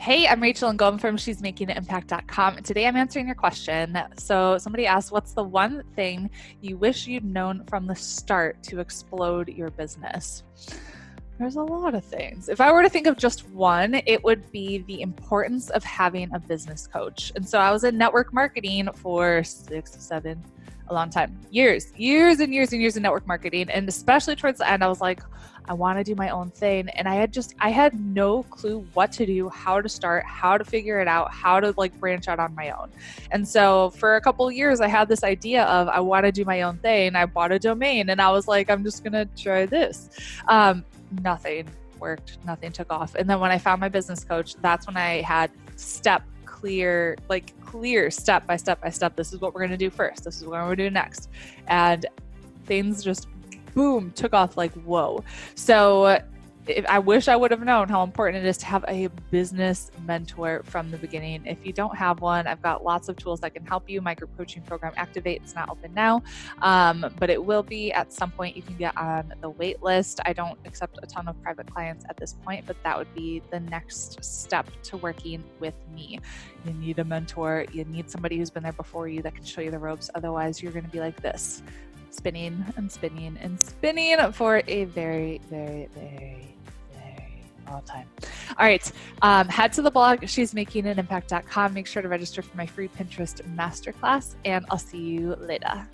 Hey, I'm Rachel Ngom from she's making an impact.com. Today I'm answering your question. So somebody asked, what's the one thing you wish you'd known from the start to explode your business? There's a lot of things. If I were to think of just one, it would be the importance of having a business coach. And so I was in network marketing for a long time, years and years in network marketing. And especially towards the end, I was like, I want to do my own thing. And I had no clue what to do, how to start, how to figure it out, how to branch out on my own. And so for a couple of years, I had this idea of, I want to do my own thing. I bought a domain and I was like, I'm just going to try this. Nothing worked, nothing took off. And then when I found my business coach, that's when I had clear step by step. This is what we're going to do first. This is what we're going to do next. And things just boom, took off like, whoa. So I wish I would have known how important it is to have a business mentor from the beginning. If you don't have one, I've got lots of tools that can help you. My group coaching program, Activate, it's not open now, but it will be at some point. You can get on the wait list. I don't accept a ton of private clients at this point, but that would be the next step to working with me. You need a mentor. You need somebody who's been there before you that can show you the ropes. Otherwise, you're going to be like this, spinning and spinning and spinning for a very, very, very long time. All right. Head to the blog, she's making an impact.com. Make sure to register for my free Pinterest masterclass, and I'll see you later.